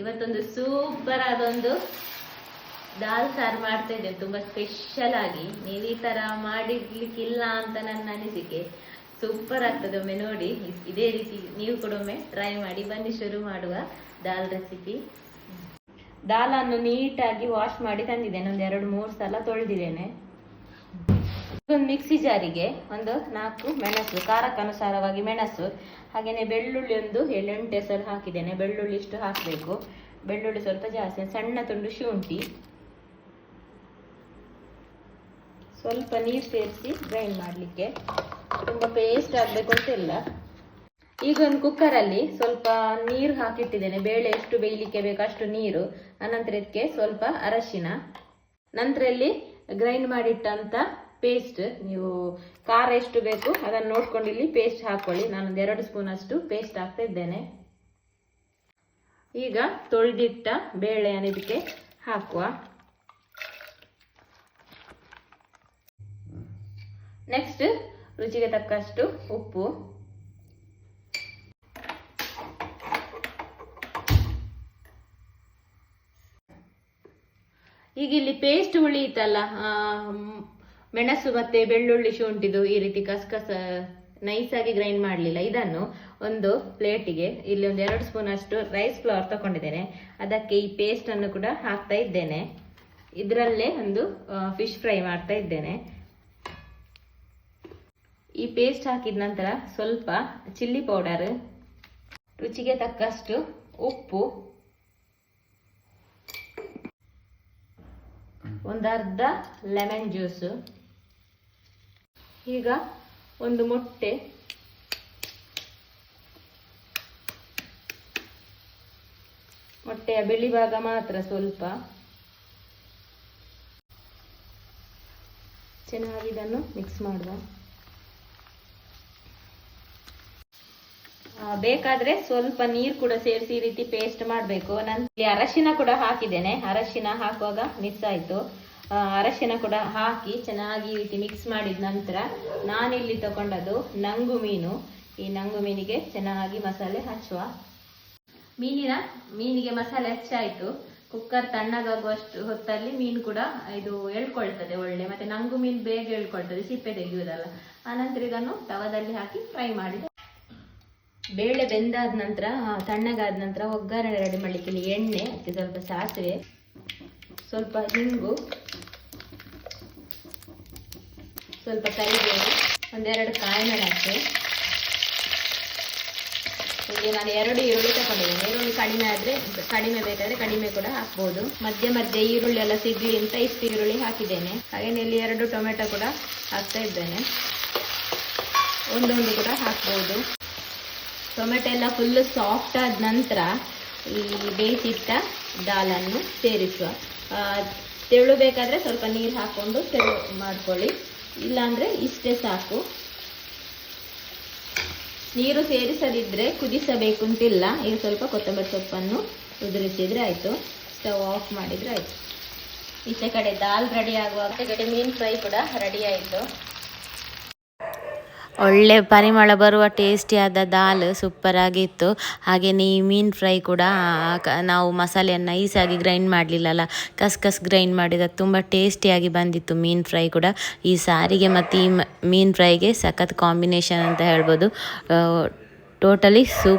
ಇವತ್ತೊಂದು ಸೂಪರ್ ಆದೊಂದು ದಾಲ್ ಸಾರು ಮಾಡ್ತಾ ಇದ್ದೇನೆ, ತುಂಬಾ ಸ್ಪೆಷಲ್ ಆಗಿ. ನೀವು ಈ ತರ ಮಾಡಿರ್ಲಿಕ್ಕಿಲ್ಲ ಅಂತ ನನ್ನ ಅನಿಸಿಕೆ. ಸೂಪರ್ ಆಗ್ತದೆ, ಒಮ್ಮೆ ನೋಡಿ. ಇದೇ ರೀತಿ ನೀವು ಕೂಡ ಒಮ್ಮೆ ಟ್ರೈ ಮಾಡಿ. ಬನ್ನಿ ಶುರು ಮಾಡುವ ದಾಲ್ ರೆಸಿಪಿ. ದಾಲನ್ನು ನೀಟಾಗಿ ವಾಶ್ ಮಾಡಿ ತಂದಿದ್ದೇನೆ, ಒಂದು 2-3 ಸಲ ತೊಳೆದಿದ್ದೇನೆ. ಒಂದು ಮಿಕ್ಸಿ ಜಾರಿಗೆ ಒಂದು 4 ಮೆಣಸು, ಖಾರಕ್ಕನುಸಾರವಾಗಿ ಮೆಣಸು, ಹಾಗೆಯೇ ಬೆಳ್ಳುಳ್ಳಿ ಒಂದು 7-8 ಹೆಸರು ಹಾಕಿದ್ದೇನೆ. ಬೆಳ್ಳುಳ್ಳಿ ಇಷ್ಟು ಹಾಕಬೇಕು, ಬೆಳ್ಳುಳ್ಳಿ ಸ್ವಲ್ಪ ಜಾಸ್ತಿ. ಸಣ್ಣ ತುಂಡು ಶುಂಠಿ, ಸ್ವಲ್ಪ ನೀರು ಸೇರಿಸಿ ಗ್ರೈಂಡ್ ಮಾಡಲಿಕ್ಕೆ, ತುಂಬ ಪೇಸ್ಟ್ ಆಗಬೇಕು ಅಂತಿಲ್ಲ. ಈಗ ಒಂದು ಕುಕ್ಕರಲ್ಲಿ ಸ್ವಲ್ಪ ನೀರು ಹಾಕಿಟ್ಟಿದ್ದೇನೆ, ಬೇಳೆ ಎಷ್ಟು ಬೇಯಲಿಕ್ಕೆ ಬೇಕು ಅಷ್ಟು ನೀರು. ಅನಂತರ ಇದಕ್ಕೆ ಸ್ವಲ್ಪ ಅರಶಿನ, ನಂತರ ಇಲ್ಲಿ ಗ್ರೈಂಡ್ ಮಾಡಿಟ್ಟಂತ ಪೇಸ್ಟ್, ನೀವು ಖಾರ ಎಷ್ಟು ಬೇಕು ಅದನ್ನು ನೋಡ್ಕೊಂಡು ಇಲ್ಲಿ ಪೇಸ್ಟ್ ಹಾಕೊಳ್ಳಿ. ನಾನೊಂದು 2 ಸ್ಪೂನ್ ಅಷ್ಟು ಪೇಸ್ಟ್ ಹಾಕ್ತಾ ಇದ್ದೇನೆ. ಈಗ ತೊಳೆದಿಟ್ಟ ಬೇಳೆಯನ್ನು ಇದಕ್ಕೆ ಹಾಕುವ. ನೆಕ್ಸ್ಟ್ ರುಚಿಗೆ ತಕ್ಕಷ್ಟು ಉಪ್ಪು, ಈಗ ಇಲ್ಲಿ ಪೇಸ್ಟ್ ಉಳಿಯಿತಲ್ಲ, ಮೆಣಸು ಮತ್ತೆ ಬೆಳ್ಳುಳ್ಳಿ ಶುಂಠಿದು ಈ ರೀತಿ ಕಸಕಸ ನೈಸಾಗಿ ಗ್ರೈಂಡ್ ಮಾಡಲಿಲ್ಲ. ಇದನ್ನು ಒಂದು ಪ್ಲೇಟಿಗೆ ಇಲ್ಲಿ ಒಂದು 2 ಸ್ಪೂನ್ ಅಷ್ಟು ರೈಸ್ ಫ್ಲವರ್ ತಗೊಂಡಿದ್ದೇನೆ, ಅದಕ್ಕೆ ಈ ಪೇಸ್ಟ್ ಅನ್ನು ಕೂಡ ಹಾಕ್ತಾ ಇದ್ದೇನೆ. ಇದರಲ್ಲೇ ಒಂದು ಫಿಶ್ ಫ್ರೈ ಮಾಡ್ತಾ ಇದ್ದೇನೆ. ಈ ಪೇಸ್ಟ್ ಹಾಕಿದ ನಂತರ ಸ್ವಲ್ಪ ಚಿಲ್ಲಿ ಪೌಡರ್, ರುಚಿಗೆ ತಕ್ಕಷ್ಟು ಉಪ್ಪು, ಒಂದು ಅರ್ಧ ಲೆಮನ್ ಜ್ಯೂಸು, ಈಗ ಒಂದು ಮೊಟ್ಟೆ, ಮೊಟ್ಟೆಯ ಬಿಳಿ ಭಾಗ ಮಾತ್ರ ಸ್ವಲ್ಪ, ಚೆನ್ನಾಗಿ ಇದನ್ನು ಮಿಕ್ಸ್ ಮಾಡುವ. ಬೇಕಾದ್ರೆ ಸ್ವಲ್ಪ ನೀರು ಕೂಡ ಸೇರಿಸಿ ಈ ರೀತಿ ಪೇಸ್ಟ್ ಮಾಡಬೇಕು. ನಾನು ಇಲ್ಲಿ ಅರಶಿನ ಕೂಡ ಹಾಕಿದ್ದೇನೆ, ಅರಶಿನ ಹಾಕುವಾಗ ಮಿಸ್ ಆಯಿತು. ಅರಶಿನ ಕೂಡ ಹಾಕಿ ಚೆನ್ನಾಗಿ ಈ ರೀತಿ ಮಿಕ್ಸ್ ಮಾಡಿದ ನಂತರ ನಾನಿಲ್ಲಿ ತಗೊಂಡದ್ದು ನಂಗು ಮೀನು. ಈ ನಂಗು ಮೀನಿಗೆ ಚೆನ್ನಾಗಿ ಮಸಾಲೆ ಹಚ್ಚುವ. ಮೀನಿಗೆ ಮಸಾಲೆ ಹಚ್ಚಾಯಿತು. ಕುಕ್ಕರ್ ತಣ್ಣಗಾಗುವಷ್ಟು ಹೊತ್ತಲ್ಲಿ ಮೀನು ಕೂಡ ಇದು ಎಳ್ಕೊಳ್ತದೆ ಒಳ್ಳೆ. ಮತ್ತೆ ನಂಗು ಮೀನು ಬೇಗ ಎಳ್ಕೊಳ್ತದೆ, ಸಿಪ್ಪೆ ತೆಗೆಯುವುದಲ್ಲ. ಆನಂತರ ಇದನ್ನು ತವದಲ್ಲಿ ಹಾಕಿ ಫ್ರೈ ಮಾಡಿದೆ. ಬೇಳೆ ಬೆಂದಾದ ನಂತರ, ತಣ್ಣಗಾದ ನಂತರ ಒಗ್ಗರಣೆ ರೆಡಿ ಮಾಡಲಿಕ್ಕೆ ಇಲ್ಲಿ ಎಣ್ಣೆ, ಅದಕ್ಕೆ ಸ್ವಲ್ಪ ಸಾಸಿವೆ, ಸ್ವಲ್ಪ ಹಿಂಗು, ಸ್ವಲ್ಪ ಕರಿಬೇವು, 1-2 ಕಾಯಿಮೆಣಸು. ಇಲ್ಲಿ ನಾನು 2 ಈರುಳ್ಳಿ ತಗೊಂಡಿದ್ದೇನೆ. ಈರುಳ್ಳಿ ಕಡಿಮೆ ಬೇಕಾದರೆ ಕಡಿಮೆ ಕೂಡ ಹಾಕ್ಬೋದು. ಮಧ್ಯೆ ಈರುಳ್ಳಿ ಎಲ್ಲ ಸಿಗ್ಲಿ ಅಂತ ಇಷ್ಟು ಈರುಳ್ಳಿ ಹಾಕಿದ್ದೇನೆ. ಹಾಗೆಯೇ ಇಲ್ಲಿ 2 ಟೊಮೆಟೊ ಕೂಡ ಹಾಕ್ತಾ ಇದ್ದೇನೆ, ಒಂದೊಂದು ಕೂಡ ಹಾಕ್ಬೋದು. ಟೊಮೆಟೊ ಎಲ್ಲ ಫುಲ್ ಸಾಫ್ಟ್ ಆದ ನಂತರ ಈ ಬೇಯಿಸಿಟ್ಟ ದಾಲನ್ನು ಸೇರಿಸುವ. ತೆಳು ಬೇಕಾದರೆ ಸ್ವಲ್ಪ ನೀರು ಹಾಕ್ಕೊಂಡು ತೆಳು ಮಾಡ್ಕೊಳ್ಳಿ, ಇಲ್ಲಾಂದರೆ ಇಷ್ಟೇ ಸಾಕು. ನೀರು ಸೇರಿಸದಿದ್ದರೆ ಕುದಿಸಬೇಕು ಅಂತಿಲ್ಲ. ಈಗ ಸ್ವಲ್ಪ ಕೊತ್ತಂಬರಿ ಸೊಪ್ಪನ್ನು ಉದುರಿಸಿದರೆ ಆಯಿತು, ಸ್ಟವ್ ಆಫ್ ಮಾಡಿದರೆ ಆಯಿತು. ಈಚೆ ಕಡೆ ದಾಲ್ ರೆಡಿ ಆಗುವಾಗ ಈ ಕಡೆ ಮೀನು ಫ್ರೈ ಕೂಡ ರೆಡಿ ಆಯಿತು. ಒಳ್ಳೆ ಪರಿಮಳ ಬರುವ ಟೇಸ್ಟಿಯಾದ ದಾಲ್ ಸೂಪರ್ ಆಗಿತ್ತು. ಹಾಗೆಯೇ ಈ ಮೀನು ಫ್ರೈ ಕೂಡ ನಾವು ಮಸಾಲೆಯನ್ನು ನೈಸಾಗಿ ಗ್ರೈಂಡ್ ಮಾಡಲಿಲ್ಲಲ್ಲ, ಕಸ್ ಗ್ರೈಂಡ್ ಮಾಡಿದ ತುಂಬ ಟೇಸ್ಟಿಯಾಗಿ ಬಂದಿತ್ತು ಮೀನು ಫ್ರೈ ಕೂಡ. ಈ ಸಾರಿಗೆ ಮತ್ತು ಈ ಮೀನು ಫ್ರೈಗೆ ಸಖತ್ ಕಾಂಬಿನೇಷನ್ ಅಂತ ಹೇಳ್ಬೋದು. Totally soup